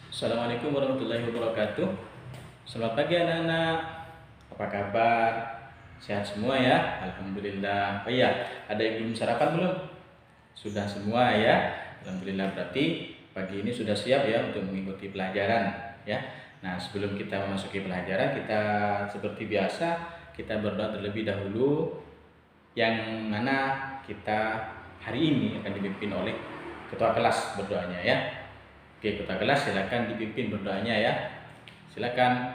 Assalamualaikum warahmatullahi wabarakatuh. Selamat pagi anak-anak. Apa kabar? Sehat semua ya? Alhamdulillah. Oh iya, ada yang belum sarapan belum? Sudah semua ya? Alhamdulillah, berarti pagi ini sudah siap ya untuk mengikuti pelajaran ya. Nah, sebelum kita memasuki pelajaran, kita seperti biasa kita berdoa terlebih dahulu, yang mana kita hari ini akan dipimpin oleh ketua kelas berdoanya ya. Oke, ketua kelas silakan dipimpin berdoanya ya. Silakan.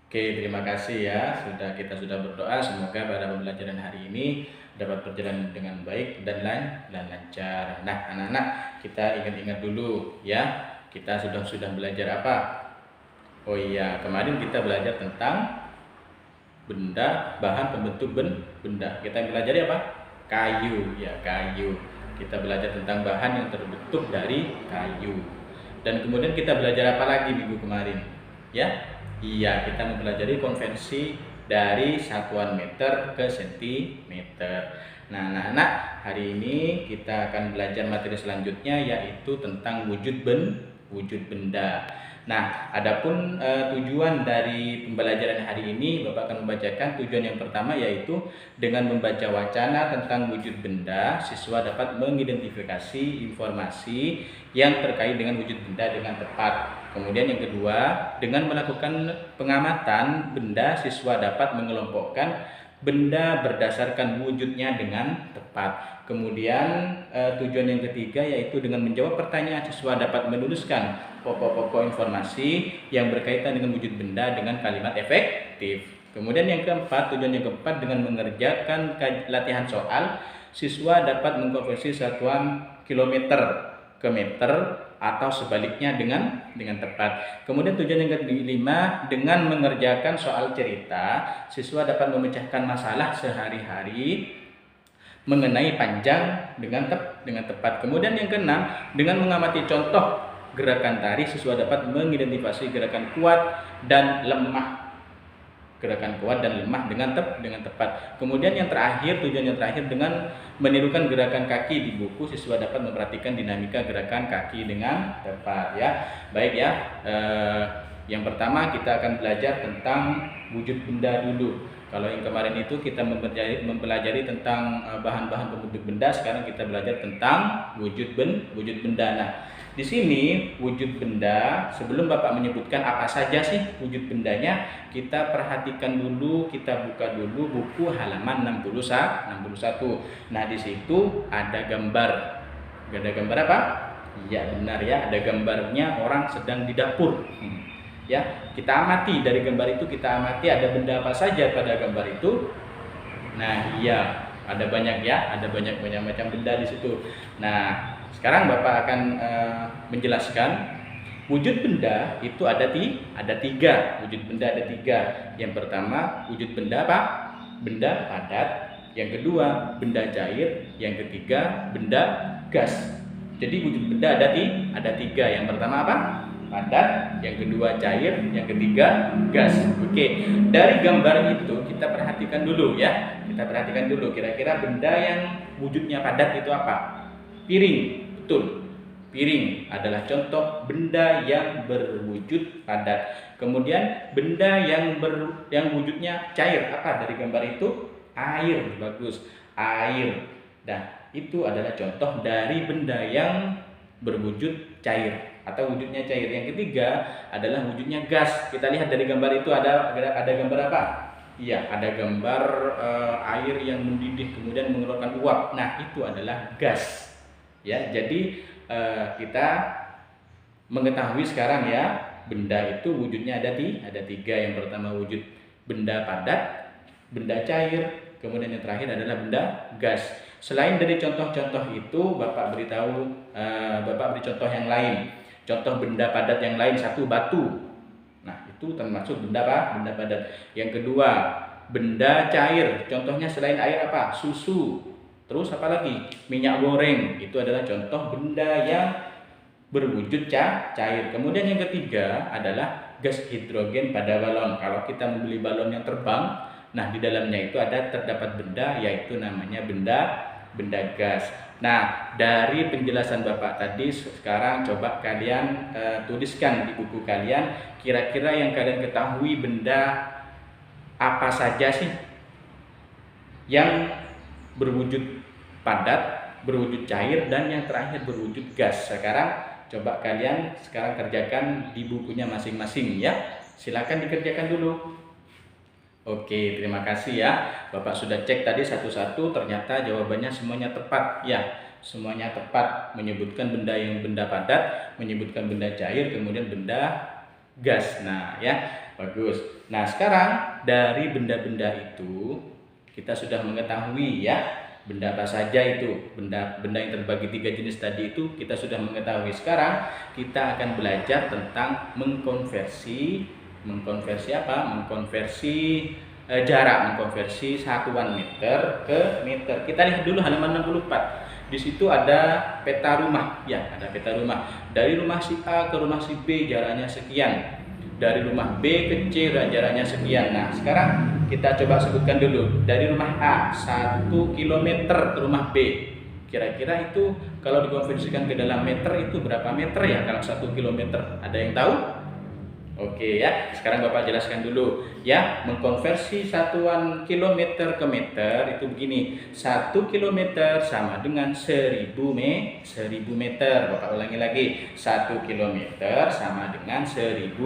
Oke, terima kasih ya. Kita sudah berdoa, semoga pada pembelajaran hari ini dapat berjalan dengan baik dan lancar. Nah, anak-anak, kita ingat-ingat dulu ya. Kita sudah belajar apa? Oh iya, kemarin kita belajar tentang benda, bahan pembentuk benda. Kita pelajari apa? Kayu, ya, kayu. Kita belajar tentang bahan yang terbentuk dari kayu. Dan kemudian kita belajar apa lagi minggu kemarin? Ya, iya, kita mempelajari konvensi dari satuan meter ke sentimeter. Nah, anak-anak, hari ini kita akan belajar materi selanjutnya, yaitu tentang wujud benda. Nah, adapun tujuan dari pembelajaran hari ini, Bapak akan membacakan tujuan yang pertama, yaitu dengan membaca wacana tentang wujud benda, siswa dapat mengidentifikasi informasi yang terkait dengan wujud benda dengan tepat. Kemudian yang kedua, dengan melakukan pengamatan benda, siswa dapat mengelompokkan benda berdasarkan wujudnya dengan tepat. Kemudian tujuan yang ketiga, yaitu dengan menjawab pertanyaan, siswa dapat menuliskan pokok-pokok informasi yang berkaitan dengan wujud benda dengan kalimat efektif. Kemudian yang keempat, tujuan yang keempat, dengan mengerjakan latihan soal, siswa dapat mengkonversi satuan kilometer ke meter atau sebaliknya dengan tepat. Kemudian tujuan yang kelima, dengan mengerjakan soal cerita, siswa dapat memecahkan masalah sehari-hari mengenai panjang dengan tepat. Kemudian yang keenam, dengan mengamati contoh gerakan tari, siswa dapat mengidentifikasi gerakan kuat dan lemah dengan tepat. Kemudian yang terakhir, tujuan yang terakhir, dengan menirukan gerakan kaki di buku, siswa dapat memperhatikan dinamika gerakan kaki dengan tepat ya. Baik ya. Yang pertama kita akan belajar tentang wujud benda dulu. Kalau yang kemarin itu kita mempelajari tentang bahan-bahan pembentuk benda, sekarang kita belajar tentang wujud benda. Nah, di sini wujud benda, sebelum Bapak menyebutkan apa saja sih wujud bendanya, kita perhatikan dulu, kita buka dulu buku halaman 61. Nah, di situ ada gambar. Ada gambar apa? Iya, benar ya, ada gambarnya orang sedang di dapur. Ya, kita amati dari gambar itu, kita amati ada benda apa saja pada gambar itu. Nah, iya, ada banyak ya, ada banyak macam benda di situ. Nah, sekarang Bapak akan menjelaskan wujud benda itu ada tiga. Wujud benda ada tiga. Yang pertama, wujud benda apa? Benda padat. Yang kedua, benda cair. Yang ketiga, benda gas. Jadi wujud benda ada tiga. Yang pertama apa? Padat, yang kedua cair, yang ketiga gas. Oke, dari gambar itu kita perhatikan dulu ya. Kita perhatikan dulu kira-kira benda yang wujudnya padat itu apa? Piring, betul. Piring adalah contoh benda yang berwujud padat. Kemudian benda yang wujudnya cair, apa dari gambar itu? Air, bagus. Air. Nah, itu adalah contoh dari benda yang berwujud cair atau wujudnya cair. Yang ketiga adalah wujudnya gas. Kita lihat dari gambar itu ada gambar apa? Iya, ada gambar air yang mendidih kemudian mengeluarkan uap. Nah, itu adalah gas. Ya, jadi kita mengetahui sekarang ya, benda itu wujudnya ada tiga. Yang pertama wujud benda padat, benda cair, kemudian yang terakhir adalah benda gas. Selain dari contoh-contoh itu, Bapak beri contoh yang lain. Contoh benda padat yang lain, satu, batu. Nah, itu termasuk benda apa? Benda padat. Yang kedua, benda cair. Contohnya selain air apa? Susu. Terus apa lagi? Minyak goreng. Itu adalah contoh benda yang berwujud cair. Kemudian yang ketiga adalah gas hidrogen pada balon. Kalau kita membeli balon yang terbang, nah di dalamnya itu terdapat benda, yaitu namanya benda benda gas. Nah, dari penjelasan Bapak tadi, sekarang coba kalian tuliskan di buku kalian, kira-kira yang kalian ketahui benda apa saja sih yang berwujud padat, berwujud cair, dan yang terakhir berwujud gas. Sekarang coba kalian kerjakan di bukunya masing-masing ya. Silakan dikerjakan dulu. Oke, terima kasih ya. Bapak sudah cek tadi satu-satu, ternyata jawabannya semuanya tepat ya. Semuanya tepat, menyebutkan benda padat, menyebutkan benda cair, kemudian benda gas. Nah ya, bagus. Nah, sekarang dari benda-benda itu kita sudah mengetahui ya, benda apa saja itu, benda yang terbagi 3 jenis tadi itu kita sudah mengetahui. Sekarang kita akan belajar tentang mengkonversi apa? Mengkonversi jarak, mengkonversi satuan meter ke meter. Kita lihat dulu halaman 64. Di situ ada peta rumah ya, ada peta rumah. Dari rumah si A ke rumah si B jaraknya sekian. Dari rumah B ke C jaraknya sekian. Nah, sekarang kita coba sebutkan dulu. Dari rumah A 1 km ke rumah B. Kira-kira itu kalau dikonversikan ke dalam meter itu berapa meter ya kalau 1 km? Ada yang tahu? Oke ya, sekarang Bapak jelaskan dulu ya. Mengkonversi satuan kilometer ke meter itu begini. 1 kilometer sama dengan 1000 meter. Bapak ulangi lagi. 1 kilometer sama dengan 1000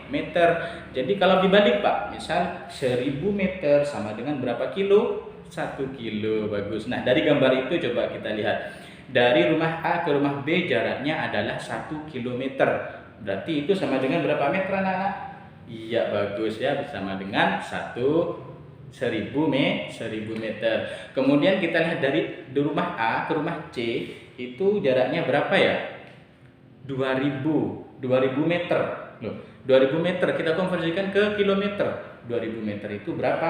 meter. Jadi kalau dibalik Pak, misal 1000 meter sama dengan berapa kilo? 1 kilo. Bagus. Nah, dari gambar itu coba kita lihat. Dari rumah A ke rumah B jaraknya adalah 1 kilometer. Berarti itu sama dengan berapa meter anak-anak? Iya, bagus ya, sama dengan 1000 meter. Kemudian kita lihat dari rumah A ke rumah C itu jaraknya berapa ya? 2000 meter. Loh, 2000 meter kita konversikan ke kilometer. 2000 meter itu berapa?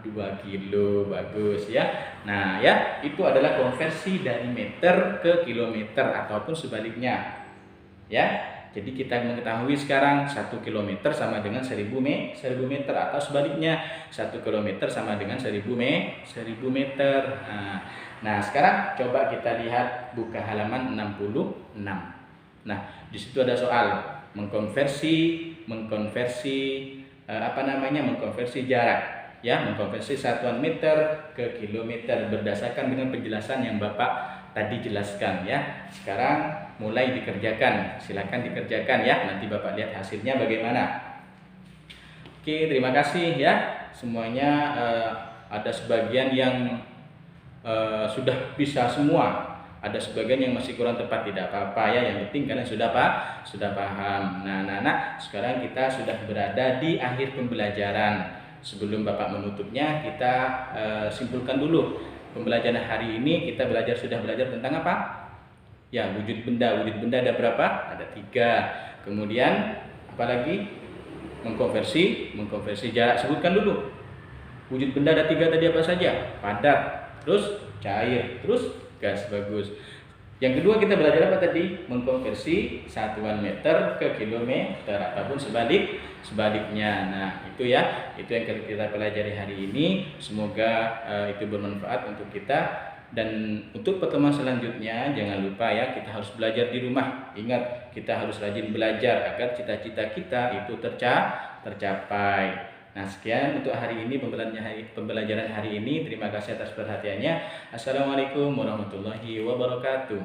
2 kilo. Bagus ya. Nah ya, itu adalah konversi dari meter ke kilometer ataupun sebaliknya ya. Jadi kita mengetahui sekarang 1 km sama dengan 1000 meter atau sebaliknya 1 km sama dengan 1000 meter. Nah, sekarang coba kita lihat buka halaman 66. Nah, di situ ada soal mengkonversi jarak ya, mengkonversi satuan meter ke kilometer berdasarkan dengan penjelasan yang Bapak tadi jelaskan ya. Sekarang mulai dikerjakan, silakan dikerjakan ya. Nanti Bapak lihat hasilnya bagaimana. Oke, terima kasih ya. Semuanya ada sebagian yang sudah bisa semua, ada sebagian yang masih kurang tepat, tidak apa-apa ya. Yang penting kalian sudah paham. Nah, sekarang kita sudah berada di akhir pembelajaran. Sebelum Bapak menutupnya, kita simpulkan dulu. Pembelajaran hari ini kita sudah belajar tentang apa? Ya, wujud benda. Wujud benda ada berapa? Ada 3. Kemudian apalagi? Mengkonversi jarak. Sebutkan dulu. Wujud benda ada 3 tadi apa saja? Padat, terus cair, terus gas. Bagus. Yang kedua kita belajar apa tadi? Mengkonversi satuan meter ke kilometer ataupun sebaliknya. Nah, itu ya, itu yang kita pelajari hari ini. Semoga itu bermanfaat untuk kita. Dan untuk pertemuan selanjutnya jangan lupa ya, kita harus belajar di rumah. Ingat, kita harus rajin belajar agar cita-cita kita itu tercapai. Nah, sekian untuk hari ini pembelajaran hari ini. Terima kasih atas perhatiannya. Assalamualaikum warahmatullahi wabarakatuh.